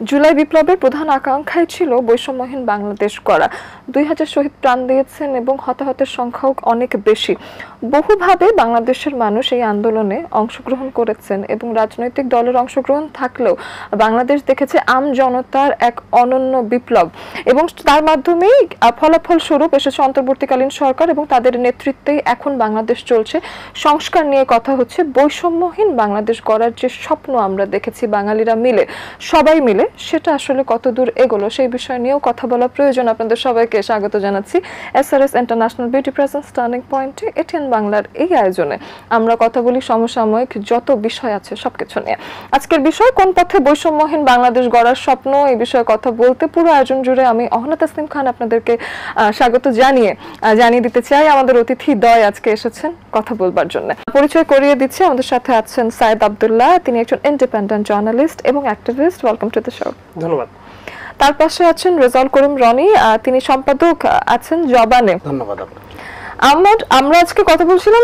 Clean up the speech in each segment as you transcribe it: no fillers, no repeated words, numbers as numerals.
জুলাই বিপ্লবের প্রধান আকাঙ্ক্ষাই ছিল বৈষম্যহীন বাংলাদেশ গড়া। 2000 শহীদ প্রাণ দিয়েছেন এবং হতাহতের সংখ্যাও অনেক বেশি। বহুভাবে বাংলাদেশের মানুষ এই আন্দোলনে অংশগ্রহণ করেছেন এবং রাজনৈতিক দলের অংশগ্রহণ থাকলেও বাংলাদেশ দেখেছে আম জনতার এক অনন্য বিপ্লব এবং তার মাধ্যমেই ফলাফল স্বরূপ এসেছে অন্তর্বর্তীকালীন সরকার এবং তাদের নেতৃত্বেই এখন বাংলাদেশ চলছে। সংস্কার নিয়ে কথা হচ্ছে, বৈষম্যহীন বাংলাদেশ গড়ার যে স্বপ্ন আমরা দেখেছি বাঙালিরা মিলে, সবাই মিলে, সেটা আসলে কতদূর এগোলো সেই বিষয় নিয়েও কথা বলা প্রয়োজন। আপনাদের সবাইকে স্বাগত জানাচ্ছি SRS international beauty presence turning পয়েন্টে এটিএন বাংলার এই আয়োজনে। আমরা কথা বলি সমসাময়িক যত বিষয় আছে সবকিছু নিয়ে। আজকের বিষয় কোন পথে বৈষম্যহীন বাংলাদেশ গড়ার স্বপ্ন, এই বিষয়ে কথা বলতে পুরো আয়োজন জুড়ে আমি অহনা তাসনিম খান আপনাদেরকে স্বাগত জানিয়ে দিতে চাই আমাদের অতিথি দ্বয় আজকে এসেছেন কথা বলবার জন্য। পরিচয় করিয়ে দিচ্ছি, আমাদের সাথে আছেন সাইদ আব্দুল্লাহ, তিনি একজন ইন্ডিপেন্ডেন্ট জার্নালিস্ট এবং activist. Welcome to the show. ধন্যবাদ। তার পাশে আছেন রেজাউল করিম রনি, তিনি সম্পাদক আছেন জবানে। ধন্যবাদ। আমরা আজকে কথা বলছিলাম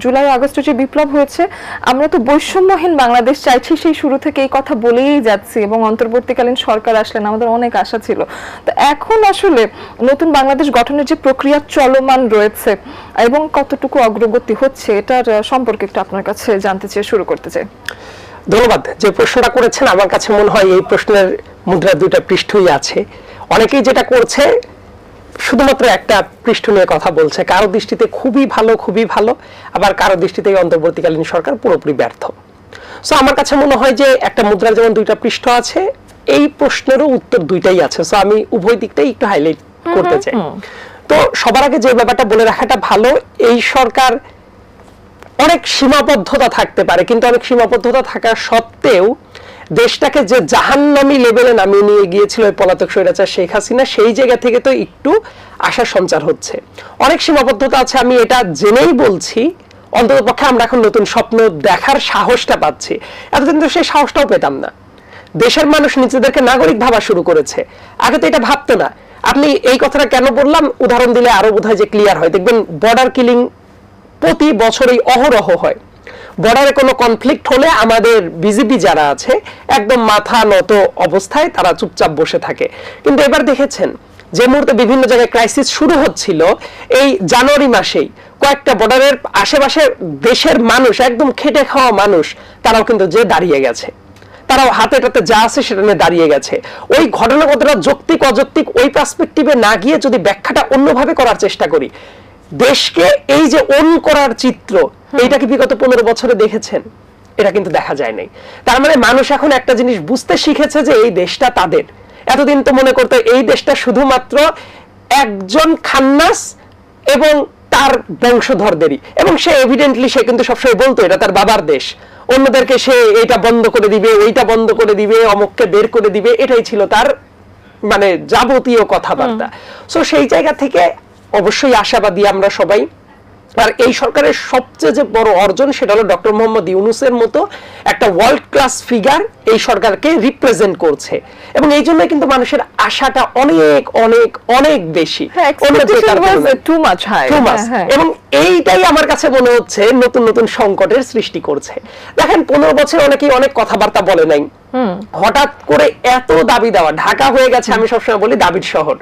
জুলাই আগস্টে যে বিপ্লব হয়েছে, আমরা তো বৈষম্যহীন বাংলাদেশ চাইছি, সেই শুরু থেকে এই কথা বলেই যাচ্ছি এবং অন্তর্বর্তীকালীন সরকার আসলেন, আমাদের অনেক আশা ছিল। তো এখন আসলে নতুন বাংলাদেশ গঠনের যে প্রক্রিয়া চলমান রয়েছে এবং কতটুকু অগ্রগতি হচ্ছে, এটার সম্পর্কে একটু আপনার কাছে জানতে চাই, শুরু করতে চাই। ধন্যবাদ। যে প্রশ্নটা করেছেন, আমার কাছে মনে হয় এই প্রশ্নের মুদ্রা দুইটা পৃষ্ঠই আছে। অনেকেই যেটা করছে শুধুমাত্র একটা পৃষ্ঠ নিয়ে কথা বলছে, কারো দৃষ্টিতে খুবই ভালো, আবার কারো দৃষ্টিতে অন্তর্বর্তীকালীন সরকার পুরোপুরি ব্যর্থ। সো আমার কাছে মনে হয় যে একটা মুদ্রার যেমন দুইটা পৃষ্ঠ আছে, এই প্রশ্নেরও উত্তর দুইটাই আছে। সো আমি উভয় দিকটাই একটু হাইলাইট করতে চাই। তো সবার আগে যে ব্যাপারটা বলে রাখাটা ভালো, এই সরকার অনেক সীমাবদ্ধতা থাকতে পারে, কিন্তু অনেক সীমাবদ্ধতা থাকা সত্ত্বেও দেশটাকে যে জাহান্নামী লেভেলে নামিয়ে নিয়ে গিয়েছিল ওই পলাতক স্বৈরাচার শেখ হাসিনা, সেই জায়গা থেকে তো একটু আশার সঞ্চার হচ্ছে। অনেক সীমাবদ্ধতা আছে, আমি এটা জেনেই বলছি, অন্ততপক্ষে আমরা এখন নতুন স্বপ্ন দেখার সাহসটা পাচ্ছি। এতদিন তো সেই সাহসটাও পেতাম না। দেশের মানুষ নিজেদেরকে নাগরিক ভাবা শুরু করেছে, আগে তো এটা ভাবতো না। আপনি এই কথাটা কেন বললাম, উদাহরণ দিলে আরো বোধহয় যে ক্লিয়ার হয়। দেখবেন বর্ডার কিলিং প্রতি বছরই অহরহ হয়। বর্ডারে কোনো কনফ্লিক্ট হলে আমাদের বিজিবি যারা আছে একদম মাথা নত অবস্থায় তারা চুপচাপ বসে থাকে। কিন্তু এবার দেখেছেন যে মুহূর্তে বিভিন্ন জায়গায় ক্রাইসিস শুরু হচ্ছিল, এই জানুয়ারি মাসেই কয়েকটা বর্ডারের আশেপাশে দেশের মানুষ, একদম খেটে খাওয়া মানুষ, তারাও কিন্তু যে দাঁড়িয়ে গেছে, তারাও হাতে টাতে যা আছে সেটা নিয়ে দাঁড়িয়ে গেছে। ওই ঘটনা কতটা যৌক্তিক অযৌক্তিক ওই পার্সপেক্টিভে না গিয়ে যদি ব্যাখ্যাটা অন্যভাবে করার চেষ্টা করি, দেশকে এই যে ওন করার চিত্র, এইটা কি বিগত 15 বছরে দেখেছেন? এটা কিন্তু দেখা যায় নাই। তার মানে মানুষ এখন একটা জিনিস বুঝতে শিখেছে যে এই দেশটা তাদের। এতদিন তো মনে করতো এই দেশটা শুধুমাত্র একজন খান্নাস এবং তার বংশধরদেরই, এবং সে এভিডেন্টলি সে কিন্তু সবসময় বলতো এটা তার বাবার দেশ। অন্যদেরকে সে এইটা বন্ধ করে দিবে, ওইটা বন্ধ করে দিবে, অমুককে বের করে দিবে, এটাই ছিল তার মানে যাবতীয় কথাবার্তা। সো সেই জায়গা থেকে অবশ্যই আশাবাদী আমরা সবাই। আর এই সরকারের সবচেয়ে যে বড় অর্জন, সেটা হলো ডক্টর মোহাম্মদ ইউনূসের মতো একটা ওয়ার্ল্ড ক্লাস ফিগার এই সরকারকে রিপ্রেজেন্ট করছে, এবং এই জন্য কিন্তু মানুষের আশাটা অনেক অনেক অনেক বেশি, এবং এইটাই আমার কাছে মনে হচ্ছে নতুন নতুন সংকটের সৃষ্টি করছে। দেখেন 15 বছর অনেকেই অনেক কথাবার্তা বলে নাই, হঠাৎ করে এত দাবি দেওয়া, ঢাকা হয়ে গেছে, আমি সবসময় বলি দাবির শহর।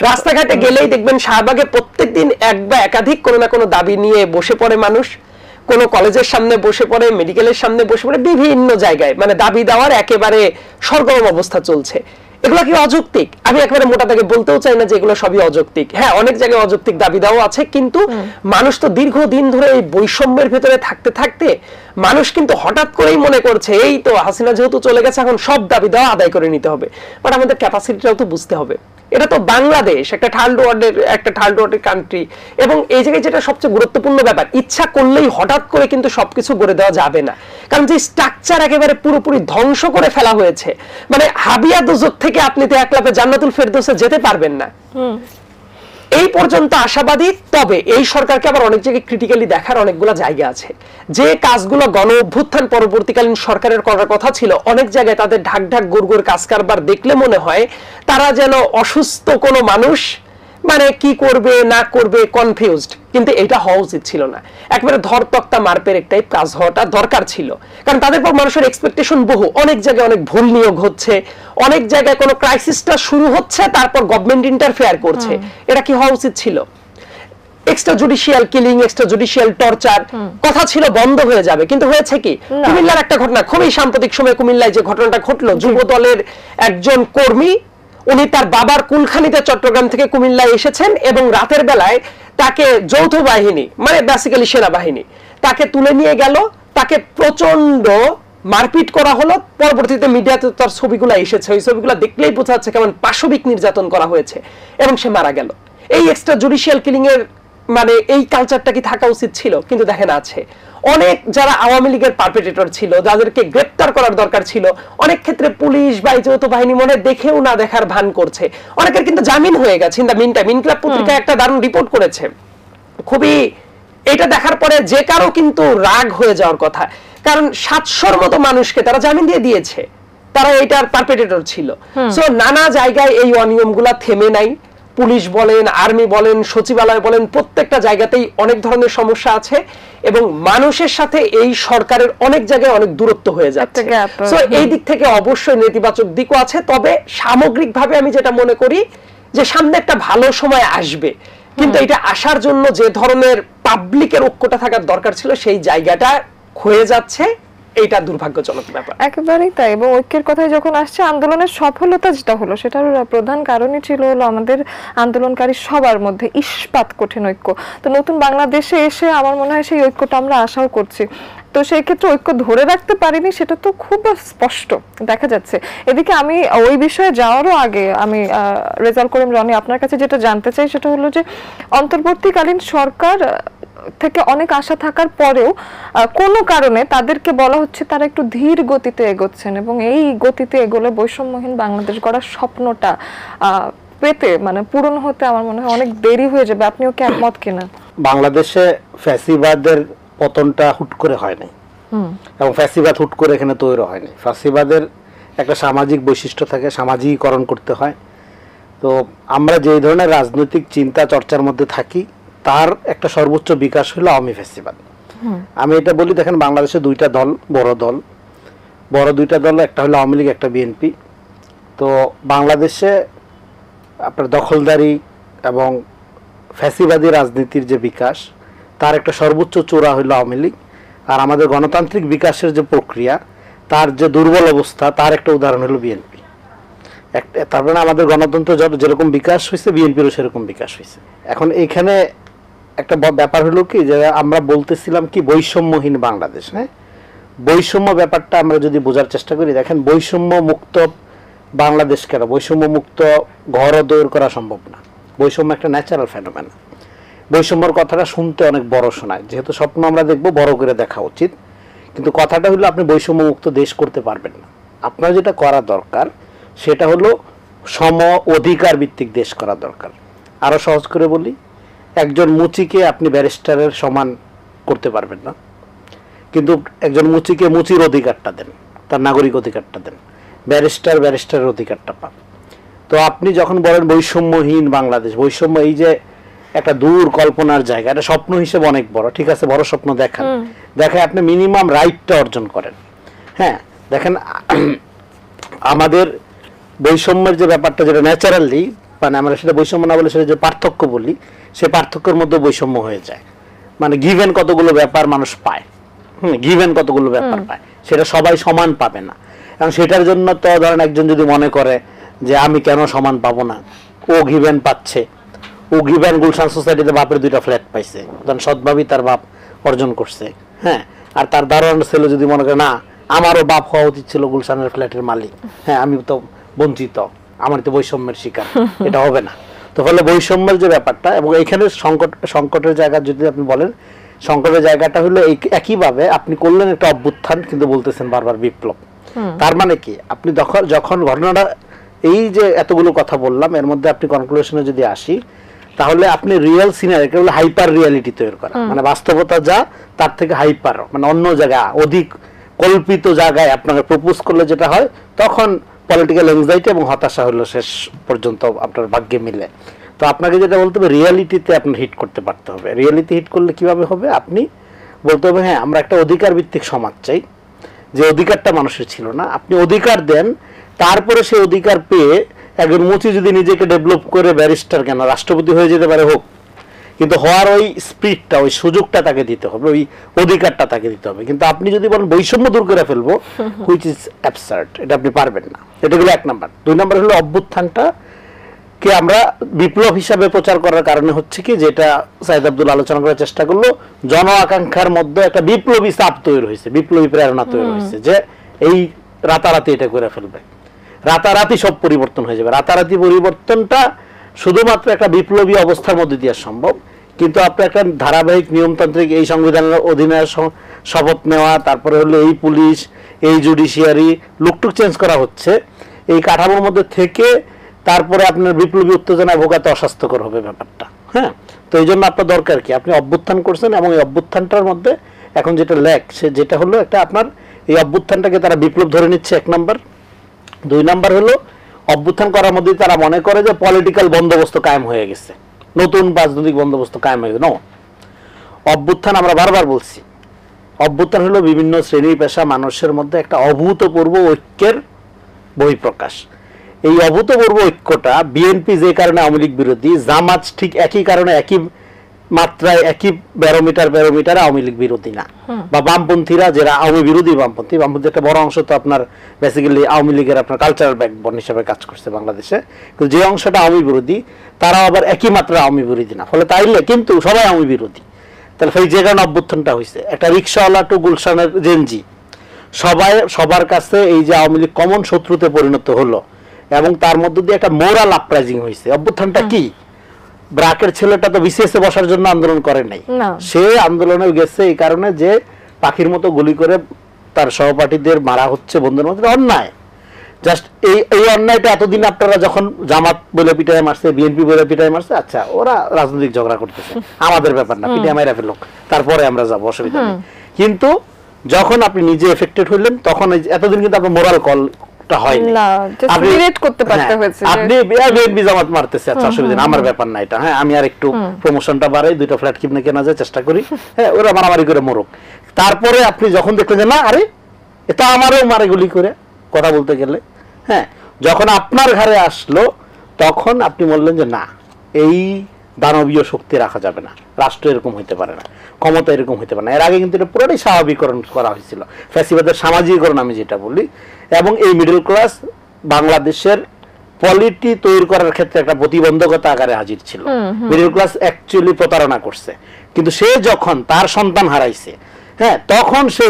রাস্তাঘাটে গেলেই দেখবেন শাহবাগে প্রত্যেকদিন এক বা একাধিক কোনো না কোনো দাবি নিয়ে বসে পড়ে মানুষ, কোনো কলেজের সামনে বসে পড়ে, মেডিকেলের সামনে বসে পড়ে, বিভিন্ন জায়গায় মানে দাবি দেওয়ার একেবারে সরগরম অবস্থা চলছে। এগুলো কি অযৌক্তিক? আমি একেবারে মোটা দাগে বলতেও চাই না যে এগুলো সবই অযৌক্তিক। হ্যাঁ, অনেক জায়গায় অযৌক্তিক দাবি দেওয়া আছে, কিন্তু মানুষ তো দীর্ঘদিন ধরে এই বৈষম্যের ভেতরে থাকতে থাকতে মানুষ কিন্তু হঠাৎ করেই মনে করছে এই তো হাসিনা যেহেতু চলে গেছে, এখন সব দাবি দেওয়া আদায় করে নিতে হবে। বাট আমাদের ক্যাপাসিটিটাও তো বুঝতে হবে। এটা তো বাংলাদেশ একটা থার্ড ওয়ার্ল্ডের কান্ট্রি, এবং এই জায়গায় যেটা সবচেয়ে গুরুত্বপূর্ণ ব্যাপার, ইচ্ছা করলেই হঠাৎ করে কিন্তু সবকিছু গড়ে দেওয়া যাবে না। কারণ যে স্ট্রাকচার একেবারে পুরোপুরি ধ্বংস করে ফেলা হয়েছে, মানে হাবিয়া দুজক থেকে আপনি তো একলাপে জান্নাতুল ফেরদৌসে যেতে পারবেন না। এই পর্যন্ত আশাবাদী, তবে এই সরকারকে আবার অনেক জায়গায় ক্রিটিক্যালি দেখার অনেকগুলো জায়গা আছে। যে কাজগুলো গণ অভ্যুত্থান পরবর্তীকালীন সরকারের করার কথা ছিল, অনেক জায়গায় তাদের ঢাক ঢাক গুড় গুড় কাজ কারবার দেখলে মনে হয় তারা যেন অসুস্থ কোনো মানুষ মানে কি করবে না করবে কনফিউজড। কিন্তু এটা হওয়া উচিত ছিল না, একবারে ধরতক্তা মারপের একটাই কাজ হওয়াটা দরকার ছিল। কারণ তাদের পর মানুষের এক্সপেকটেশন বহু, অনেক জায়গায় অনেক ভুল নিয়োগ হচ্ছে, অনেক জায়গায় কোনো ক্রাইসিসটা শুরু হচ্ছে তারপর গভর্নমেন্ট ইন্টারফেয়ার করছে। এটা কি হওয়া উচিত ছিল? Extra judicial killing, extra judicial torture কথা ছিল বন্ধ হয়ে যাবে, কিন্তু হয়েছে কি? কুমিল্লার একটা ঘটনা, খুবই সাম্প্রতিক সময়ে কুমিল্লায় যে ঘটনাটা ঘটলো, যুব দলের একজন কর্মী, উনি তার বাবার কুলখানিতে চট্টগ্রাম থেকে কুমিল্লায় এসেছেন এবং রাতের বেলায় তাকে যৌথ বাহিনী, মানে বেসিক্যালি সেনাবাহিনী, তাকে তুলে নিয়ে গেল, তাকে প্রচন্ড মারপিট করা হলো। পরবর্তীতে মিডিয়াতে তার ছবিগুলো এসেছে, ওই ছবিগুলো দেখলেই বোঝা যাচ্ছে কেমন পাশবিক নির্যাতন করা হয়েছে এবং সে মারা গেল। এই এক্সট্রা জুডিশিয়াল কিলিং এর মানে এই কালচারটা কি থাকা উচিত ছিল? কিন্তু দেখেন আছে অনেক যারা আওয়ামী লীগের পারপেট্রেটর ছিল, যাদেরকে গ্রেপ্তার করার দরকার ছিল, অনেক ক্ষেত্রে পুলিশ বা যৌথ বাহিনী মনে দেখেও না দেখার ভান করছে। অনেকের কিন্তু জামিন হয়ে গেছে ইন দ্য মিন টাইম। ইনকিলাব পত্রিকা একটা দারুণ রিপোর্ট করেছে, খুবই এটা দেখার পরে যে কারো কিন্তু রাগ হয়ে যাওয়ার কথা। কারণ 700-র মতো মানুষকে তারা জামিন দিয়ে দিয়েছে, তারা এটার পারপেট্রেটর ছিল। সো নানা জায়গায় এই অনিয়মগুলা থেমে নাই। পুলিশ বলেন, আর্মি বলেন, সচিবালয় বলেন, প্রত্যেকটা জায়গাতেই অনেক ধরনের সমস্যা আছে এবং মানুষের সাথে এই সরকারের অনেক জায়গায় অনেক দূরত্ব হয়ে যাচ্ছে। সো এই দিক থেকে অবশ্যই নেতিবাচক দিকও আছে। তবে সামগ্রিকভাবে আমি যেটা মনে করি যে সামনে একটা ভালো সময় আসবে, কিন্তু এটা আসার জন্য যে ধরনের পাবলিকের ঐক্যটা থাকার দরকার ছিল সেই জায়গাটা হয়ে যাচ্ছে। এটা দুর্ভাগ্যজনক ব্যাপার। একেবারেই তাই। এবং ঐক্যের কথায় যখন আসছে, আন্দোলনের সফলতা যেটা হলো সেটার প্রধান কারণই ছিল হলো আমাদের আন্দোলনকারী সবার মধ্যে ইস্পাত কঠিন ঐক্য। তো নতুন বাংলাদেশে এসে আমার মনে হয় সেই ঐক্যটা আমরা আশাও করছি। তো সেই ক্ষেত্রে ঐক্য ধরে রাখতে পারিনি, সেটা তো খুব স্পষ্ট দেখা যাচ্ছে। এদিকে আমি ওই বিষয়ে যাওয়ারও আগে আমি রেজাল করিম রনি আপনার কাছে যেটা জানতে চাই সেটা হলো যে অন্তর্বর্তীকালীন সরকার থেকে অনেক আশা থাকার পরেও কোনো কারণে তাদেরকে বলা হচ্ছে তারা একটু ধীর গতিতে এগোচ্ছেন এবং এই গতিতে এগোলে বৈষম্যহীন বাংলাদেশ গড়ার স্বপ্নটা পেতে মানে পূরণ হতে আমার মনে হয় অনেক দেরি হয়ে যাবে। আপনিও কি একমত কিনা? বাংলাদেশে ফ্যাসিবাদের পতনটা হুট করে হয়নি এবং ফ্যাসিবাদ হুট করে এখানে তৈরি হয়নি। ফ্যাসিবাদের একটা সামাজিক বৈশিষ্ট্য থাকে, সামাজিকীকরণ করতে হয়। তো আমরা যে ধরনের রাজনৈতিক চিন্তা চর্চার মধ্যে থাকি তার একটা সর্বোচ্চ বিকাশ হলো আওয়ামী ফ্যাসিবাদ। আমি এটা বলি, দেখেন বাংলাদেশে দুইটা দল, বড় দুইটা দল, একটা হলো আওয়ামী লীগ, একটা বিএনপি। তো বাংলাদেশে আপনার দখলদারি এবং ফ্যাসিবাদী রাজনীতির যে বিকাশ তার একটা সর্বোচ্চ চূড়া হলো আওয়ামী লীগ। আর আমাদের গণতান্ত্রিক বিকাশের যে প্রক্রিয়া তার যে দুর্বল অবস্থা তার একটা উদাহরণ হলো বিএনপি। তার মানে আমাদের গণতন্ত্র যেরকম বিকাশ হয়েছে বিএনপিরও সেরকম বিকাশ হয়েছে। এখন এইখানে একটা ব্যাপার হলো কি, যে আমরা বলতেছিলাম কি বৈষম্যহীন বাংলাদেশ। হ্যাঁ, বৈষম্য ব্যাপারটা আমরা যদি বোঝার চেষ্টা করি, দেখেন বৈষম্য মুক্ত বাংলাদেশ কেন, বৈষম্য মুক্ত ঘরও তৈরি করা সম্ভব না। বৈষম্য একটা ন্যাচারাল ফেনোমেন। বৈষম্যর কথাটা শুনতে অনেক বড় শোনায়, যেহেতু স্বপ্ন আমরা দেখবো বড় করে দেখা উচিত, কিন্তু কথাটা হলো আপনি বৈষম্য মুক্ত দেশ করতে পারবেন না। আপনার যেটা করা দরকার সেটা হলো সম অধিকার ভিত্তিক দেশ করা দরকার। আরো সহজ করে বলি, একজন মুচিকে আপনি ব্যারিস্টারের সমান করতে পারবেন না, কিন্তু একজন মুচিকে মুচির অধিকারটা দেন, তার নাগরিক অধিকারটা দেন, ব্যারিস্টারের অধিকারটা পান। তো আপনি যখন বলেন বৈষম্যহীন বাংলাদেশ, বৈষম্য এই যে একটা দূর কল্পনার জায়গা, এটা স্বপ্ন হিসেবে অনেক বড়, ঠিক আছে, বড় স্বপ্ন দেখান, দেখে আপনি মিনিমাম রাইটটা অর্জন করেন। হ্যাঁ, দেখেন আমাদের বৈষম্যের যে ব্যাপারটা, যেটা ন্যাচারালি মানে আমরা সেটা বৈষম্য না বলে সেটা যে পার্থক্য বলি, সে পার্থক্যের মধ্যে বৈষম্য হয়ে যায়। মানে গিভেন কতগুলো ব্যাপার মানুষ পায়, গিভেন কতগুলো ব্যাপার পায়, সেটা সবাই সমান পাবে না। এবং সেটার জন্য তো ধরেন একজন যদি মনে করে যে আমি কেন সমান পাবো না, ও গিভেন পাচ্ছে, ও গিভেন গুলশান সোসাইটিতে বাপের 2টা ফ্ল্যাট পাইছে, ধরেন সৎভাবেই তার বাপ অর্জন করছে। হ্যাঁ, আর তার দারোয়ান ছেলে যদি মনে করে না আমারও বাপ হওয়া উচিত ছিল গুলশানের ফ্ল্যাটের মালিক, হ্যাঁ আমি তো বঞ্চিত, আমার তো বৈষম্যের শিকার, এটা হবে না। তো ফলে বৈষম্যের যে ব্যাপারটা, এবং এইখানে সংকটের জায়গা যদি আপনি বলেন, সংকটের জায়গাটা হলো একইভাবে আপনি করলেন একটা অভ্যুত্থান, কিন্তু বলতেছেন বারবার বিপ্লব। তার মানে কি, আপনি যখন ঘটনাটা এই যে এতগুলো কথা বললাম এর মধ্যে আপনি কনক্লুশনে যদি আসি, তাহলে আপনি রিয়েল সিনারি, এটা হলো হাইপার রিয়ালিটি তৈরি করা, মানে বাস্তবতা যা তার থেকে হাইপার, মানে অন্য জায়গায় অধিক কল্পিত জায়গায় আপনাকে প্রপোজ করলে যেটা হয়, তখন পলিটিক্যাল এনজাইটি এবং হতাশা হলো শেষ পর্যন্ত আপনার ভাগ্যে মিলে। তো আপনাকে যেটা বলতে হবে, রিয়ালিটিতে আপনার হিট করতে পারতে হবে। রিয়ালিটি হিট করলে কিভাবে হবে, আপনি বলতে হবে হ্যাঁ আমরা একটা অধিকার ভিত্তিক সমাজ চাই, যে অধিকারটা মানুষের ছিল না, আপনি অধিকার দেন, তারপরে সেই অধিকার পেয়ে একজন মুচি যদি নিজেকে ডেভেলপ করে ব্যারিস্টার কেন রাষ্ট্রপতি হয়ে যেতে পারে হোক, কিন্তু হওয়ার ওই স্পিরিটটা, ওই সুযোগটা তাকে দিতে হবে, ওই অধিকারটা তাকে দিতে হবে। কিন্তু আপনি যদি বলেন বৈষম্য দূর করে ফেলবো, হুইচ ইজ অ্যাবসার্ড, এটা আপনি পারবেন না। এটা হলো 1 নাম্বার। 2 নাম্বার হলো অভ্যুত্থানটা কে আমরা বিপ্লব হিসাবে প্রচার করার কারণে হচ্ছে কি, যেটা সাইদ আব্দুল আলোচনা করার চেষ্টা করলো, জন আকাঙ্ক্ষার মধ্যে একটা বিপ্লবী চাপ তৈরি হয়েছে, বিপ্লবী প্রেরণা তৈরি হয়েছে, যে এই রাতারাতি এটা করে ফেলবে, রাতারাতি সব পরিবর্তন হয়ে যাবে। রাতারাতি পরিবর্তনটা শুধুমাত্র একটা বিপ্লবী অবস্থার মধ্যে দিয়ে সম্ভব, কিন্তু আপনি একটা ধারাবাহিক নিয়মতান্ত্রিক এই সংবিধানের অধীনে শপথ নেওয়া, তারপরে হলো এই পুলিশ, এই জুডিশিয়ারি, লুকটুক চেঞ্জ করা হচ্ছে, এই কাঠামোর মধ্যে থেকে তারপরে আপনার বিপ্লবী উত্তেজনায় ভোগাতে অস্বাস্থ্যকর হবে ব্যাপারটা। হ্যাঁ, তো এই জন্য আপনার দরকার কি, আপনি অভ্যুত্থান করছেন এবং এই অভ্যুত্থানটার মধ্যে এখন যেটা ল্যাক, সে যেটা হলো একটা আপনার এই অভ্যুত্থানটাকে তারা বিপ্লব ধরে নিচ্ছে 1 নাম্বার। 2 নাম্বার হলো অভ্যুত্থান করার মধ্যে তারা মনে করে যে পলিটিক্যাল বন্দোবস্ত কায়েম হয়ে গেছে, নতুন রাজনৈতিক বন্দোবস্ত কায়েম হয়ে গেছে। অভ্যুত্থান আমরা বারবার বলছি, অভ্যুত্থান হলো বিভিন্ন শ্রেণী পেশা মানুষের মধ্যে একটা অভূতপূর্ব ঐক্যের বহিঃপ্রকাশ। এই অভূতপূর্ব ঐক্যটা বিএনপি যে কারণে আওয়ামী লীগ বিরোধী, জামাত ঠিক একই কারণে একই মাত্রায় একই ব্যারোমিটার আওয়ামী লীগ বিরোধী না, বা বামপন্থীরা যারা আওয়ামী বিরোধী, বামপন্থী একটা বড় অংশ তো আপনার বেসিক্যালি আওয়ামী লীগের আপনার কালচারাল ব্যাকবোন হিসেবে কাজ করছে বাংলাদেশে, কিন্তু যে অংশটা আওয়ামী বিরোধী তারাও আবার একই মাত্রায় আওয়ামী বিরোধী না, ফলে তাইলে কিন্তু সবাই আওয়ামী বিরোধী। তাহলে সেই যে কারণে অভ্যুত্থানটা হয়েছে, একটা রিক্সাওয়ালা টু গুলশানের জেনজি সবার কাছে এই যে আওয়ামী লীগ কমন শত্রুতে পরিণত হলো, এবং তার মধ্যে দিয়ে একটা মোরাল আপরাইজিং হয়েছে। অভ্যুত্থানটা কি, ব্রাকের ছেলেটা তো বিসিএস এ বসার জন্য আন্দোলন করে নাই, সে আন্দোলনে গেছে এই কারণে যে পাখির মতো গুলি করে তার সহপাঠীদের মারা হচ্ছে, বন্ধুর মধ্যে অন্যায়। জাস্ট এই অন্যায়টা এতদিন আপনারা যখন জামাত বলে পিটায় মারছে, বিএনপি বলে পিটায় মারছে, আচ্ছা ওরা রাজনৈতিক ঝগড়া করতেছে, আমাদের ব্যাপার না, পিটায় মাইরা ফেলুক, তারপরে আমরা যাবো, অসুবিধা নেই। কিন্তু যখন আপনি নিজে এফেক্টেড হইলেন, তখন এতদিন কিন্তু আপনার মোরাল কল আমার ব্যাপার না এটা, হ্যাঁ আমি আর একটু প্রমোশনটা বাড়াই, 2টা ফ্ল্যাট কিনে কেনা যায় চেষ্টা করি, হ্যাঁ ওরা মারামারি করে মরুক। তারপরে আপনি যখন দেখলেন যে না আরে এটা আমারও মারে গুলি করে কথা বলতে গেলে, হ্যাঁ যখন আপনার ঘরে আসলো তখন আপনি বললেন যে না, এই দানবীয় শক্তি রাখা যাবে না, রাষ্ট্র এরকম হইতে পারে না, ক্ষমতা এরকম হইতে পারে না। এর আগে কিন্তু এটা পুরোটাই স্বাভাবিকরণ করা হয়েছিল, ফ্যাসিবাদের সামাজিকরণ আমি যেটা বলি, এবং এই মিডল ক্লাস বাংলাদেশের পলিটি তৈরি করার ক্ষেত্রে একটা প্রতিবন্ধকতা আকারে হাজির ছিল। মিডল ক্লাস অ্যাকচুয়ালি প্রতারণা করছে, কিন্তু সে যখন তার সন্তান হারাইছে, হ্যাঁ তখন সে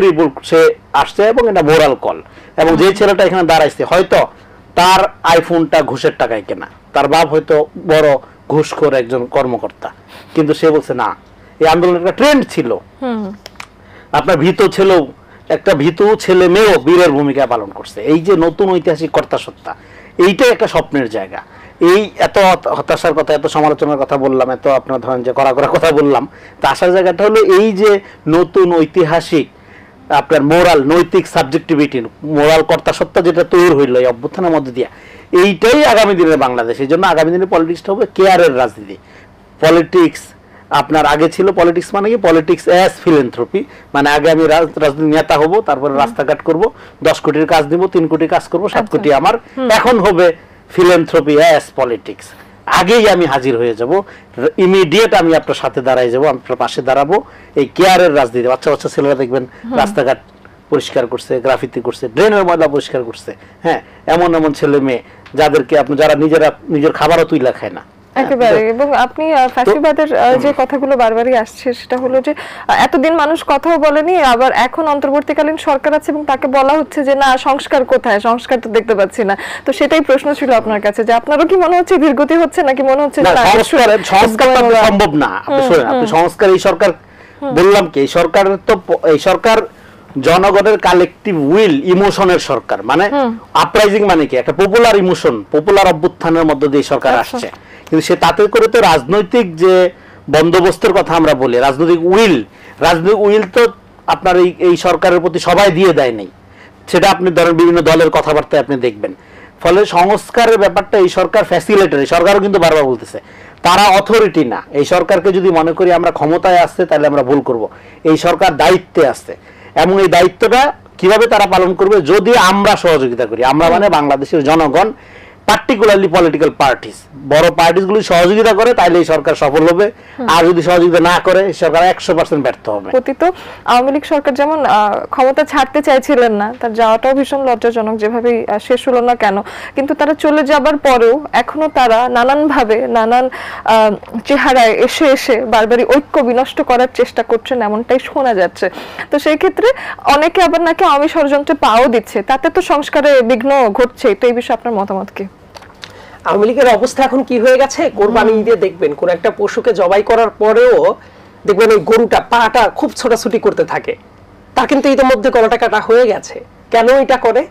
আসছে, এবং এটা মোরাল কল। এবং যে ছেলেটা এখানে দাঁড়াইছে, হয়তো তার আইফোনটা ঘুষের টাকায় কেনা, তার বাপ হয়তো বড় ঘুষখোর একজন কর্মকর্তা, কিন্তু সে বলছে না, এই আন্দোলনের একটা ট্রেন্ড ছিল, আপনার একটা ভীতু ছেলে মেয়েও বীরের ভূমিকা পালন করছে। এই যে নতুন ঐতিহাসিক কর্তাসত্তা, এইটাই একটা স্বপ্নের জায়গা। এই এত হতাশার কথা, এত সমালোচনার কথা বললাম, এত আপনার ধরেন যে করা কথা বললাম, তা আসার জায়গাটা হলো এই যে নতুন ঐতিহাসিক আপনার মোরাল, নৈতিক সাবজেক্টিভিটি, মোরাল কর্তাসত্তা যেটা তৈরি হইলো এই অভ্যুত্থানের মধ্যে দিয়ে, এইটাই আগামী দিনের বাংলাদেশ। এই জন্য আগামী দিনের পলিটিক্সটা হবে কেয়ারের রাজনীতি। পলিটিক্স আপনার আগে ছিল, পলিটিক্স মানে কি, পলিটিক্স অ্যাজ ফিলেন্থ্রপি, মানে আগে আমি রাজনীতি নেতা হব, তারপরে রাস্তাঘাট করব, 10 কোটির কাজ দিব, 3 কোটি কাজ করব, 7 কোটি আমার। এখন হবে ফিলেন্থ্রপি অ্যাজ পলিটিক্স, আগেই আমি হাজির হয়ে যাব, ইমিডিয়েট আমি আপনার সাথে দাঁড়াই যাব, আপনার পাশে দাঁড়াবো। এই কেয়ারের রাজনীতি, বাচ্চা বাচ্চা ছেলেরা দেখবেন রাস্তাঘাট পরিষ্কার করছে, গ্রাফিতি করছে, ড্রেনের ময়লা পরিষ্কার করছে, হ্যাঁ এমন ছেলে মেয়ে যাদেরকে আপনি যারা নিজের খাবারও তুইলা খায় না একেবারে। এবং আপনি ফ্যাসিবাদের যে কথাগুলো বারবারই আসছে, সেটা হলো যে এতদিন মানুষ কথাও বলেনি, আবার এখন অন্তর্বর্তীকালীন সরকার আছে এবং তাকে বলা হচ্ছে যে না সংস্কার কোথায়, সংস্কার তো দেখতে পাচ্ছি না। তো সেটাই প্রশ্ন ছিল আপনার কাছে, যে আপনারও কি মনে হচ্ছে ধীরগতি হচ্ছে, নাকি মনে হচ্ছে সংস্কার সম্ভব না? আপনি সংস্কার, এই সরকার বললাম কি, এই সরকার জনগণের কালেকটিভ উইল, ইমোশনের সরকার, মানে আপরাইজিং মানে কি, একটা পপুলার ইমোশন, পপুলার অভ্যুত্থানের মধ্যে দিয়ে সরকার আসছে, কিন্তু সে তাতে করে তো রাজনৈতিক যে বন্দোবস্তের কথা আমরা বলি, রাজনৈতিক উইল তো আপনার এই সরকারের প্রতি সবাই দিয়ে দেয় নাই, সেটা আপনি ধরেন বিভিন্ন দলের কথাবার্তায় আপনি দেখবেন। ফলে সংস্কারের ব্যাপারটা এই সরকার ফ্যাসিলিটেটর, সরকারও কিন্তু বারবার বলতেছে তারা অথরিটি না। এই সরকারকে যদি মনে করি আমরা ক্ষমতায় আসছে তাহলে আমরা ভুল করব। এই সরকার দায়িত্বে আসছে এবং এই দায়িত্বটা কিভাবে তারা পালন করবে যদি আমরা সহযোগিতা করি। আমরা মানে বাংলাদেশের জনগণ, পার্টিকুলারলি পলিটিক্যাল পার্টিস, বড় পার্টিস গুলি সহযোগিতা করে তাইলে এই সরকার সফল হবে। আর যদি সহযোগিতা না করে এই সরকার 100% ব্যর্থ হবে। অতীত আওয়ামী লীগ সরকার যেমন ক্ষমতা ছাড়তে চাইছিলেন না, তার যাওয়াটাও ভীষণ লজ্জাজনক যেভাবে শেষ হলো না কেন, কিন্তু তারা চলে যাবার পরেও এখনো তারা নানানভাবে নানান চেহারায় এসে এসে বারবারই ঐক্য বিনষ্ট করার চেষ্টা করছেন, এমনটাই শোনা যাচ্ছে। তো সেই ক্ষেত্রে অনেকে আবার নাকি আওয়ামী ষড়যন্ত্রে পাও দিচ্ছে, তাতে তো সংস্কারে বিঘ্ন ঘটছে। তো এই বিষয়ে আপনার মতামত কি? আওয়ামী লীগের অবস্থা এখন কি হয়ে গেছে, কোরবানি ঈদে দেখবেন কোন একটা পশুকে জবাই করার পরেও দেখবেন ওই গরুটা পাটা খুব ছোটাছুটি করতে থাকে, তার কিন্তু ইতিমধ্যে গলাটা কাটা হয়ে গেছে। কেন এটা করে?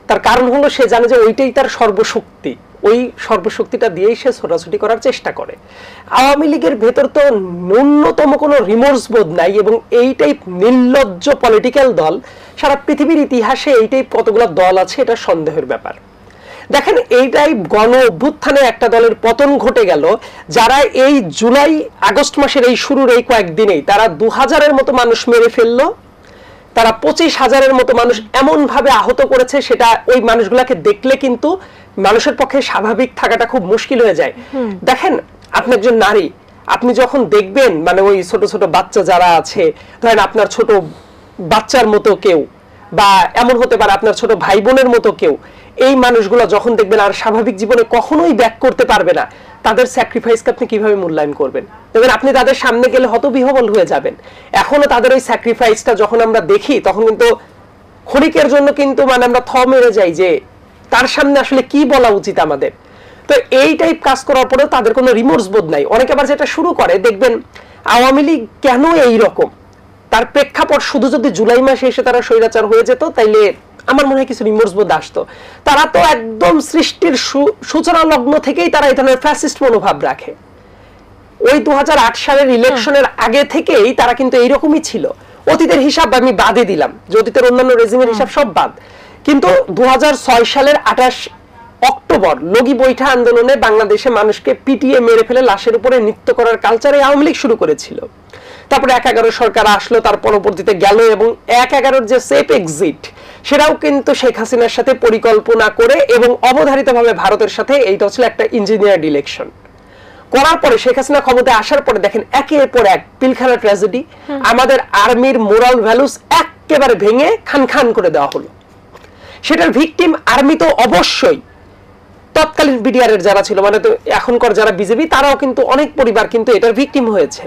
তার কারণ হলো সে জানে যে ওইটাই তার সর্বশক্তি, ওই সর্বশক্তিটা দিয়েই সে ছোটাছুটি করার চেষ্টা করে। আওয়ামী লীগের ভেতর তো ন্যূনতম কোনো রিমোর্স বোধ নাই এবং এই টাইপ নির্লজ্জ পলিটিক্যাল দল সারা পৃথিবীর ইতিহাসে এই টাইপ কতগুলো দল আছে এটা সন্দেহের ব্যাপার। দেখেন এইটাই গণ অভ্যুত্থানে একটা দলের পতন ঘটে গেল, যারা এই জুলাই আগস্ট মাসের এই শুরুর এই কয়েকদিনেই তারা 2000-এর মতো মানুষ মেরে ফেললো, তারা 25,000-এর মতো মানুষ এমন ভাবে আহত করেছে, সেটা ওই মানুষগুলাকে দেখলে কিন্তু মানুষের পক্ষে স্বাভাবিক থাকাটা খুব মুশকিল হয়ে যায়। দেখেন আপনি একজন নারী, আপনি যখন দেখবেন মানে ওই ছোট ছোট বাচ্চা যারা আছে, ধরেন আপনার ছোট বাচ্চার মতো কেউ, বা এমন হতে পারে আপনার ছোট ভাই বোনের মতো কেউ, এই মানুষগুলো যখন দেখবেন আর স্বাভাবিক জীবনে কখনোই ব্যাক করতে পারবে না, তাদের স্যাক্রিফাইসকে আপনি কিভাবে মূল্যায়ন করবেন? দেখবেন আপনি তাদের সামনে গেলে হতবিহ্বল হয়ে যাবেন। এখনো তাদের ওই স্যাক্রিফাইসটা যখন আমরা দেখি তখন কিন্তু ক্ষণিকের জন্য কিন্তু মানে আমরা থ মেরে যাই যে তার সামনে আসলে কি বলা উচিত আমাদের। তো এই টাইপ কাজ করার পরেও তাদের কোনো রিমোর্স বোধ নাই। অনেকে আবার যেটা শুরু করে দেখবেন আওয়ামী লীগ কেন এই রকম, তার প্রেক্ষাপট শুধু যদি জুলাই মাসে এসে তারা স্বৈরাচার হয়ে যেত তাইলে আমার মনে হয় কিছু রিমোর্স বোধ আসতো। তারা তো একদম সৃষ্টির সূচনা লগ্ন থেকেই তারা এই ধরনের ফ্যাসিস্ট মনোভাব রাখে। ওই 2008 সালের ইলেকশনের আগে থেকেই তারা কিন্তু এইরকমই ছিল। অতীতের হিসাব আমি বাদে দিলাম, যে অতীতের অন্যান্য রেজিমের হিসাব সব বাদ, কিন্তু 2006 সালের 28 অক্টোবর লগি বৈঠা আন্দোলনে বাংলাদেশে মানুষকে পিটিয়ে মেরে ফেলে লাশের উপরে নৃত্য করার কালচারে আওয়ামী লীগ শুরু করেছিল। তারপরে 1/11 সরকার আসলো, তার পরবর্তীতে গেল এবং 1/11 যে সেফ এক্সিট সেটাও কিন্তু শেখ হাসিনার সাথে পরিকল্পনা করে এবং অবধারিতভাবে ভারতের সাথে, এইটা ছিল একটা ইঞ্জিনিয়ার্ড ইলেকশন করার পরে শেখ হাসিনা ক্ষমতায় আসার পরে দেখেন একের পর এক পিলখানা ট্র্যাজেডি, আমাদের আর্মির মোরাল ভ্যালুস একেবারে ভেঙে খান খান করে দেওয়া হলো। সেটার ভিকটিম আর্মি তো অবশ্যই, তৎকালীন বিডিআর এর যারা ছিল মানে তো এখনকার যারা বিজেপি তারাও কিন্তু অনেক পরিবার কিন্তু এটার ভিকটিম হয়েছে,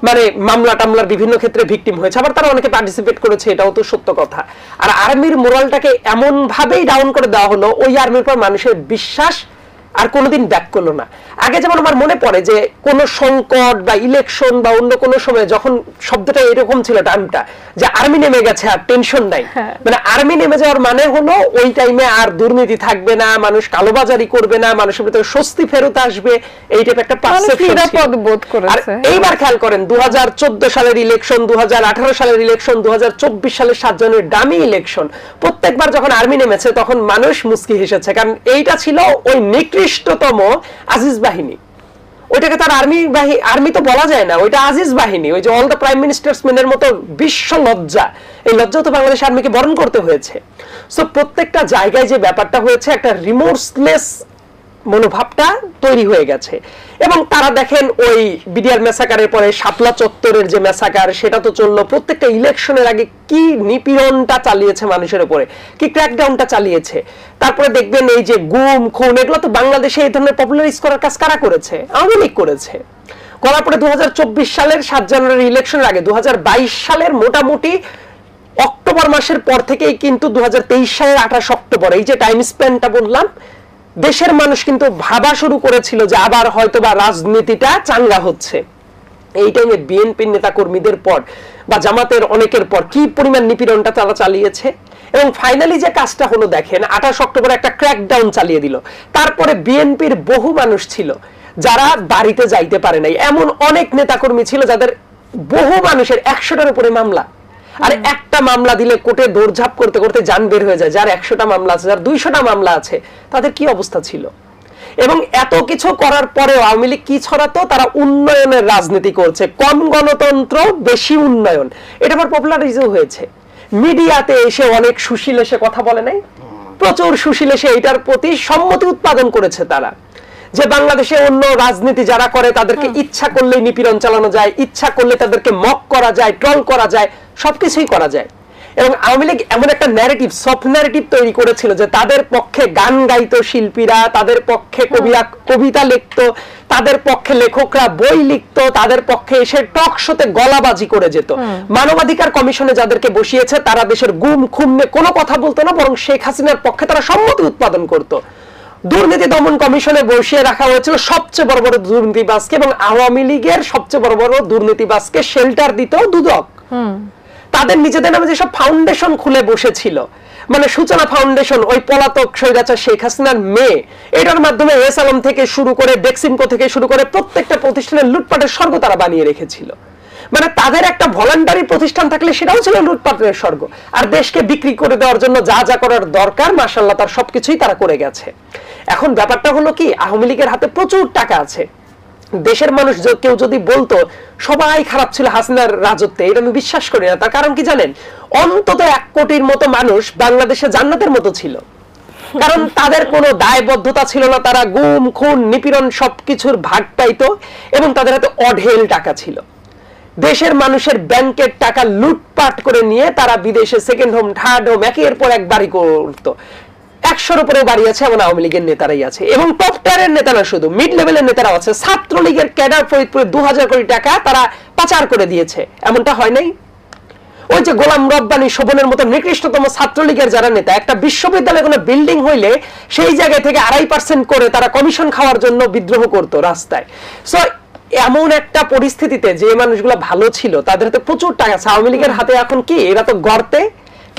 মানে মামলা টামলার বিভিন্ন ক্ষেত্রে ভিকটিম হয়েছে, আবার তারা অনেকে পার্টিসিপেট করেছে, এটাও তো সত্য কথা। আর আর্মির মোরালটাকে এমন ভাবেই ডাউন করে দেওয়া হলো, ওই আর্মির পর মানুষের বিশ্বাস আর কোনোদিন ব্যাক করলো না। আগে যেমন আমার মনে পড়ে যে কোন সংকট বা ইলেকশন বা অন্য কোনো সময় যখন শব্দটা এরকম ছিল টার্মটা, যে আর্মি নেমে গেছে আর টেনশন নাই, মানে আর্মি নেমে যাওয়ার মানে হলো ওই টাইমে আর দুর্নীতি থাকবে না, মানুষ কালোবাজারি করবে না, মানুষের ভিতরে স্বস্তি ফেরত আসবে, এই টাইপ একটা পারসেপশন ছিল। আর এইবার খেয়াল করেন 2014 সালের ইলেকশন, 2018 সালের ইলেকশন, 2024 সালের 7 জানুয়ারি ডামি ইলেকশন, প্রত্যেকবার যখন আর্মি নেমেছে তখন মানুষ মুস্কি হেসেছে, কারণ এইটা ছিল ওই নিকৃষ্টতম আজিজ বাহিনী। ওইটাকে তার আর্মি তো বলা যায় না, ওইটা আজিজ বাহিনী, ওই যে অল দ্য প্রাইম মিনিস্টার্স মেনের মতো বিশ্ব লজ্জা, এই লজ্জা তো বাংলাদেশ আর্মিকে বরণ করতে হয়েছে। সো প্রত্যেকটা জায়গায় যে ব্যাপারটা হয়েছে একটা রিমোর্সলেস মনোভাবটা তৈরি হয়ে গেছে। এবং তারা দেখেন ওই বিডিআর মেসাকারের পরে শাপলা চত্বরের যে মেসাকার সেটা তো চললো, প্রত্যেকটা ইলেকশনের আগে কি নিপীড়নটা চালিয়েছে মানুষের উপরে, কি ক্র্যাকডাউনটা চালিয়েছে। তারপরে দেখবেন এই যে গুম খুন, এগুলো তো বাংলাদেশে এই ধরনের পপুলারাইজ করার কাজ কারা করেছে? আওয়ামী লীগ করেছে। করার পরে 2024 সালের 7 জানুয়ারি ইলেকশনের আগে 2022 সালের মোটামুটি অক্টোবর মাসের পর থেকেই কিন্তু 2023 সালের 28 অক্টোবর, এই যে টাইম স্প্যানটা বললাম, দেশের মানুষ কিন্তু ভাবা শুরু করেছিল যে আবার হয়তোবা রাজনীতিটা চাঙ্গা হচ্ছে। এই টাইমে বিএনপির নেতা কর্মীদের পর বা জামাতের অনেকের পর কি পরিমাণ নিপীড়নটা তারা চালিয়েছে। এবং ফাইনালি যে কাজটা হলো দেখেন 28 অক্টোবর একটা ক্র্যাকডাউন চালিয়ে দিল। তারপরে বিএনপির বহু মানুষ ছিল যারা বাড়িতে যাইতে পারে নাই, এমন অনেক নেতাকর্মী ছিল যাদের বহু মানুষের 100টার উপরে মামলা, আর একটা মামলা দিলে কোর্টে দৌড়ঝাঁপ করতে করতে জান বের হয়ে যায়। যার 100টা মামলা আছে, যার 200টা মামলা আছে, তাদের কি অবস্থা ছিল। এবং এত কিছু করার পরেও আওয়ামী লীগ কি ছড়াতো, তারা উন্নয়নের রাজনীতি করছে, কম গণতন্ত্র বেশি উন্নয়ন, এটা আবার পপুলারাইজও হয়েছে। মিডিয়াতে এসে অনেক সুশীল এসে কথা বলে নাই, প্রচুর সুশীল এসে এটার প্রতি সম্মতি উৎপাদন করেছে তারা, যে বাংলাদেশে অন্য রাজনীতি যারা করে তাদেরকে ইচ্ছা করলে নিপীড়ন চালানো যায়, ইচ্ছা করলে তাদেরকে মক করা যায়, ট্রল করা যায়, সবকিছুই করা যায়। এবং আওয়ামী লীগ এমন একটা ন্যারেটিভ, সফট ন্যারেটিভ তৈরি করেছিল যে তাদের পক্ষে গান গাইতো শিল্পীরা, তাদের পক্ষে কবিতা লিখতো, তাদের পক্ষে লেখকরা বই লিখতো, তাদের পক্ষে এসে টক শোতে গলাবাজি করে যেত। মানবাধিকার কমিশনে যাদেরকে বসিয়েছে তারা দেশের গুম খুম নিয়ে কোনো কথা বলতো না, বরং শেখ হাসিনার পক্ষে তারা সম্মতি উৎপাদন করতো। দুর্নীতি দমন কমিশনে বসিয়ে রাখা হয়েছিল সবচেয়ে বড় বড় দুর্নীতিবাজকে, এবং আওয়ামী লীগের সবচেয়ে বড় বড় দুর্নীতিবাজকে শেল্টার দিত দুদক। তাদের নিজেদের নামে যেসব ফাউন্ডেশন খুলে বসেছিল, মানে সূচনা ফাউন্ডেশন, ওই পলাতক স্বৈরাচার শেখ হাসিনার মেয়ে, এটার মাধ্যমে এস আলম থেকে শুরু করে ডেক্সিমকো থেকে শুরু করে প্রত্যেকটা প্রতিষ্ঠানের লুটপাটের স্বর্গ তারা বানিয়ে রেখেছিল। মানে তাদের একটা ভলান্টারি প্রতিষ্ঠান থাকলে সেটাও ছিল লুটপাটের স্বর্গ। আর দেশকে বিক্রি করে দেওয়ার জন্য যা যা করার দরকার মাশাআল্লাহ তার সবকিছুই তারা করে গেছে। এখন ব্যাপারটা হলো কি, আওয়ামী লীগের হাতে প্রচুর টাকা আছে। দেশের মানুষ কেউ যদি বলতো সবাই খারাপ ছিল হাসিনার রাজত্বে, এটা আমি বিশ্বাস করি না। তার কারণ কি জানেন, অন্তত 1 কোটির মতো মানুষ বাংলাদেশে জান্নাতের মতো ছিল, কারণ তাদের কোনো দায়বদ্ধতা ছিল না, তারা গুম খুন নিপীড়ন সবকিছুর ভাগ পাইতো, এবং তাদের হাতে অঢেল টাকা ছিল। দেশের মানুষের ব্যাংকের টাকা লুটপাট করে নিয়ে তারা বিদেশে সেকেন্ড হোম থার্ড হোম একের পর এক বাড়ি করতো। 100-র উপরে বাড়ি আছে এমন আওয়ামী লীগের নেতারাই আছে, এবং টপ টায়ারের নেতারা শুধু মিড লেভেলের নেতারাও আছে। ছাত্রলীগের ক্যাডার ফরিদপুরে 2000 কোটি টাকা তারা পাচার করে দিয়েছে, এমনটা হয় নাই? ওই যে গোলাম রব্বানী, শোভনের মতো নিকৃষ্টতম ছাত্রলীগের যারা নেতা, একটা বিশ্ববিদ্যালয়ে কোনো বিল্ডিং হইলে সেই জায়গায় থেকে 2.5% করে তারা কমিশন খাওয়ার জন্য বিদ্রোহ করতো রাস্তায়। সো এমন একটা পরিস্থিতিতে যে মানুষগুলো ভালো ছিল তাদের হাতে প্রচুর টাকা আছে। আওয়ামী লীগের হাতে এখন কি, এরা তো গর্তে,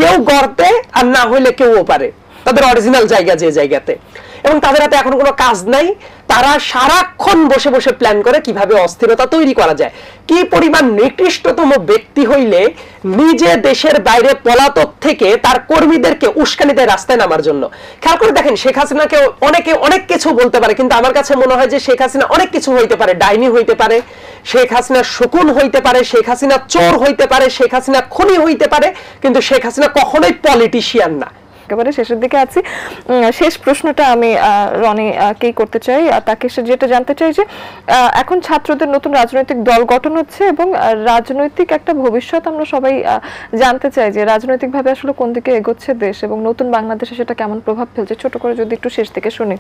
কেউ গর্তে আর না হইলে কেউ পারে, তাদের অরিজিনাল জায়গা যে জায়গাতে, এবং তাদের হাতে এখন কোনো কাজ নাই। তারা সারাক্ষণ বসে বসে প্ল্যান করে কিভাবে অস্থিরতা তৈরি করা যায়। কি পরিমাণ নিকৃষ্টতম ব্যক্তি হইলে নিজে দেশের বাইরে পলাতক থেকে তার কর্মীদেরকে উস্কানি দেয় রাস্তায় নামার জন্য। খেয়াল করে দেখেন, শেখ হাসিনাকে অনেকে অনেক কিছু বলতে পারে, কিন্তু আমার কাছে মনে হয় যে শেখ হাসিনা অনেক কিছু হইতে পারে। ডাইনি হইতে পারে, শেখ হাসিনা শকুন হইতে পারে, শেখ হাসিনা চোর হইতে পারে, শেখ হাসিনা খুনি হইতে পারে, কিন্তু শেখ হাসিনা কখনোই পলিটিশিয়ান না। একেবারে শেষের দিকে আছি। শেষ প্রশ্নটা আমি রনি কে করতে চাই, তাকে যেটা জানতে চাই যে এখন ছাত্রদের নতুন রাজনৈতিক দল গঠন হচ্ছে, এবং রাজনৈতিক একটা ভবিষ্যৎ আমরা সবাই জানতে চাই যে রাজনৈতিকভাবে আসলে কোন দিকে এগোচ্ছে দেশ, এবং নতুন বাংলাদেশে সেটা কেমন প্রভাব ফেলছে। ছোট করে যদি একটু শেষ থেকে শুনি।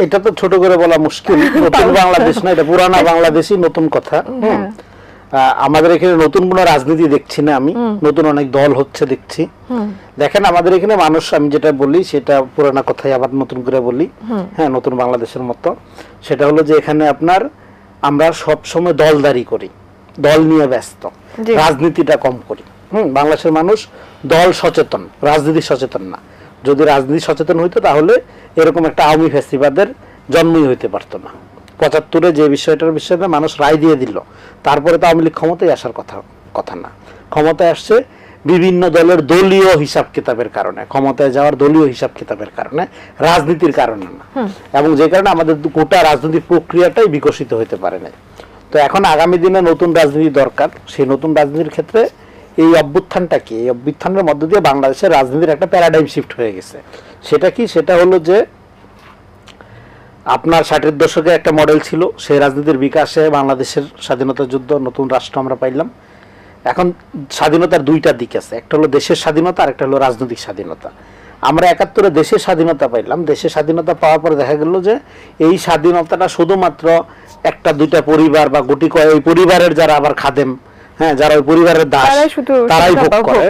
এটা তো ছোট করে বলা মুশকিল, নতুন বাংলাদেশ না, এটা পুরানা বাংলাদেশই নতুন কথা। আমাদের এখানে নতুন কোন রাজনীতি দেখছি না আমি, নতুন অনেক দল হচ্ছে দেখছি। দেখেন আমাদের এখানে মানুষ, আমি যেটা বলি সেটা পুরানা কথাই আবার নতুন করে বলি, হ্যাঁ, নতুন বাংলাদেশের মতো। সেটা হলো যে এখানে আপনার আমরা সব সময় দলদারি করি, দল নিয়ে ব্যস্ত, রাজনীতিটা কম করি। বাংলাদেশের মানুষ দল সচেতন, রাজনীতি সচেতন না। যদি রাজনীতি সচেতন হইতো তাহলে এরকম একটা আওয়ামী ফ্যাসিবাদের জন্মই হইতে পারতো না। 75-এ যে বিষয়টার বিষয়ে মানুষ রায় দিয়ে দিল, তারপরে তো আওয়ামী লীগ ক্ষমতায় আসার কথা না। ক্ষমতায় আসছে বিভিন্ন দলের দলীয় হিসাব কিতাবের কারণে, ক্ষমতায় যাওয়ার দলীয় হিসাব কিতাবের কারণে, রাজনীতির কারণে না। এবং যে কারণে আমাদের গোটা রাজনৈতিক প্রক্রিয়াটাই বিকশিত হতে পারে না। তো এখন আগামী দিনে নতুন রাজনীতি দরকার। সেই নতুন রাজনীতির ক্ষেত্রে এই অভ্যুত্থানটা কি, এই অভ্যুত্থানের মধ্য দিয়ে বাংলাদেশের রাজনীতির একটা প্যারাডাইম শিফট হয়ে গেছে। সেটা কি, সেটা হলো যে আপনার 60-এর দশকে একটা মডেল ছিল, সেই রাজনীতির বিকাশে বাংলাদেশের স্বাধীনতা যুদ্ধ, নতুন রাষ্ট্র আমরা পাইলাম। এখন স্বাধীনতার 2টা দিক আছে, একটা হলো দেশের স্বাধীনতা আর একটা হলো রাজনৈতিক স্বাধীনতা। আমরা 71-এ দেশের স্বাধীনতা পাইলাম। দেশের স্বাধীনতা পাওয়ার পরে দেখা গেল যে এই স্বাধীনতাটা শুধুমাত্র 1-2টা পরিবার বা গুটি কয়েক ওই পরিবারের যারা আবার খাদেম, হ্যাঁ, যারা ওই পরিবারের দাস, তারাই ভোগ করে।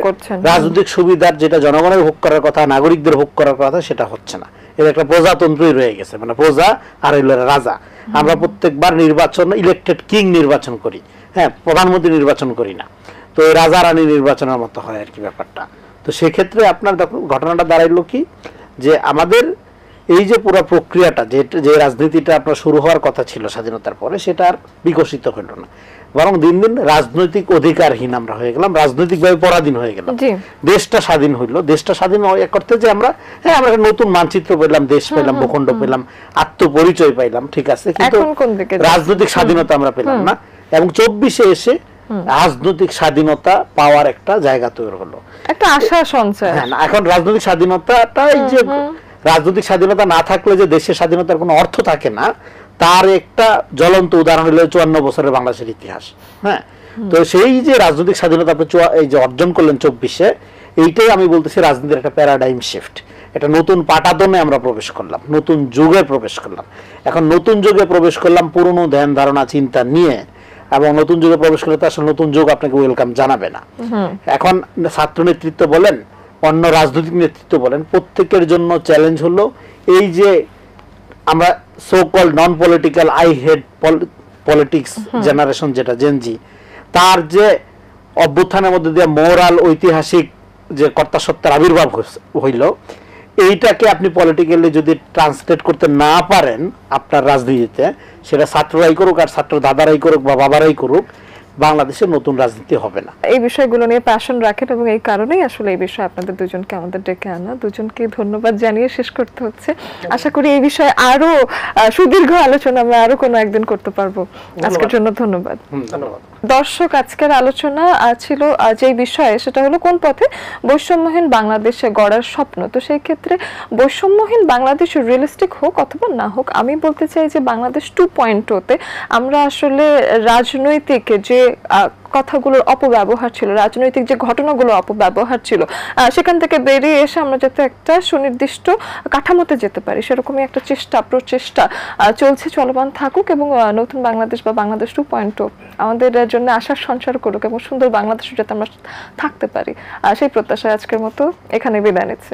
রাজনৈতিক সুবিধার যেটা জনগণের ভোগ করার কথা, নাগরিকদের ভোগ করার কথা, সেটা হচ্ছে না। এটা একটা প্রজাতন্ত্রই রয়ে গেছে, মানে প্রজা আর রাজা। আমরা প্রত্যেকবার নির্বাচন ইলেক্টেড কিং নির্বাচন করি, হ্যাঁ, প্রধানমন্ত্রী নির্বাচন করি না। তো রাজা রানী নির্বাচনের মতো হয় আর কি ব্যাপারটা। তো সেক্ষেত্রে আপনার ঘটনাটা দাঁড়াইলো কি, যে আমাদের এই যে পুরো প্রক্রিয়াটা যে রাজনীতিটা আপনার শুরু হওয়ার কথা ছিল স্বাধীনতার পরে, সেটা আর বিকশিত হলো না, বরং দিন দিন রাজনৈতিক অধিকারহীন আমরা হয়ে গেলাম, রাজনৈতিকভাবে পরাধীন হয়ে গেলাম। দেশটা স্বাধীন হইলো, দেশটা স্বাধীন করতে যে আমরা আমরা একটা নতুন মানচিত্র পেলাম, দেশ পেলাম, ভূখণ্ড পেলাম, আত্মপরিচয় পাইলাম, ঠিক আছে, কিন্তু রাজনৈতিক স্বাধীনতা আমরা পেলাম না। এবং 24-এ এসে রাজনৈতিক স্বাধীনতা পাওয়ার একটা জায়গা তৈরি হলো, একটা আশা সঞ্চার। হ্যাঁ, এখন রাজনৈতিক স্বাধীনতাটা, এই যে রাজনৈতিক স্বাধীনতা না থাকলে যে দেশের স্বাধীনতার কোনো অর্থ থাকে না, তার একটা জ্বলন্ত উদাহরণ হলো 54 বছরের বাংলাদেশের ইতিহাস। হ্যাঁ, তো সেই যে রাজনৈতিক স্বাধীনতা আপনি এই যে অর্জন করলেন 24-এ, এইটাই আমি বলতেছি রাজনীতির একটা প্যারাডাইম শিফট, এটা নতুন পাটাতনে আমরা প্রবেশ করলাম, নতুন যুগে প্রবেশ করলাম। এখন নতুন যুগে প্রবেশ করলাম পুরনো ধ্যান ধারণা চিন্তা নিয়ে, এবং নতুন যুগে প্রবেশ করলে তো আসলে নতুন যুগ আপনাকে ওয়েলকাম জানাবে না। এখন ছাত্র নেতৃত্ব বলেন, অন্য রাজনৈতিক নেতৃত্ব বলেন, প্রত্যেকের জন্য চ্যালেঞ্জ হলো এই যে আমরা so called non political I hate politics generation, যেটা জেনজি, তার যে অভ্যুত্থানের মধ্যে দিয়ে মোরাল ঐতিহাসিক যে কর্তাসত্তার আবির্ভাব হইল, এইটাকে আপনি পলিটিক্যালি যদি ট্রান্সলেট করতে না পারেন আপনার রাজনীতিতে, সেটা ছাত্ররাই করুক আর ছাত্র দাদারাই করুক বা বাবারাই করুক, বাংলাদেশের নতুন রাজনীতি হবে না। এই বিষয়গুলো নিয়ে প্যাশন রাখেন এবং এই কারণেই আসলে এই বিষয়ে আপনাদের দুজনকে আমাদের ডেকে আনা। দুজনকে ধন্যবাদ জানিয়ে শেষ করতে হচ্ছে। আশা করি এই বিষয়ে আরো সুদীর্ঘ আলোচনা আমরা আরো কোনো একদিন করতে পারবো। আজকের জন্য ধন্যবাদ। ধন্যবাদ। দর্শক, আজকের আলোচনা ছিল যে বিষয়ে, সেটা হলো কোন পথে বৈষম্যহীন বাংলাদেশে গড়ার স্বপ্ন। তো সেই ক্ষেত্রে বৈষম্যহীন বাংলাদেশ রিয়েলিস্টিক হোক অথবা না হোক, আমি বলতে চাই যে বাংলাদেশ 2.0-তে আমরা আসলে রাজনৈতিক যে কথাগুলোর অপব্যবহার ছিল, রাজনৈতিক যে ঘটনাগুলো অপব্যবহার ছিল, সেখান থেকে বেরিয়ে এসে আমরা যাতে একটা সুনির্দিষ্ট কাঠামোতে যেতে পারি, সেরকমই একটা প্রচেষ্টা চলছে, চলমান থাকুক। এবং নতুন বাংলাদেশ বা বাংলাদেশ 2.0 আমাদের জন্য আশার সঞ্চার করুক এবং সুন্দর বাংলাদেশ যাতে আমরা থাকতে পারি, সেই প্রত্যাশায় আজকের মতো এখানে বিদায় নিচ্ছি।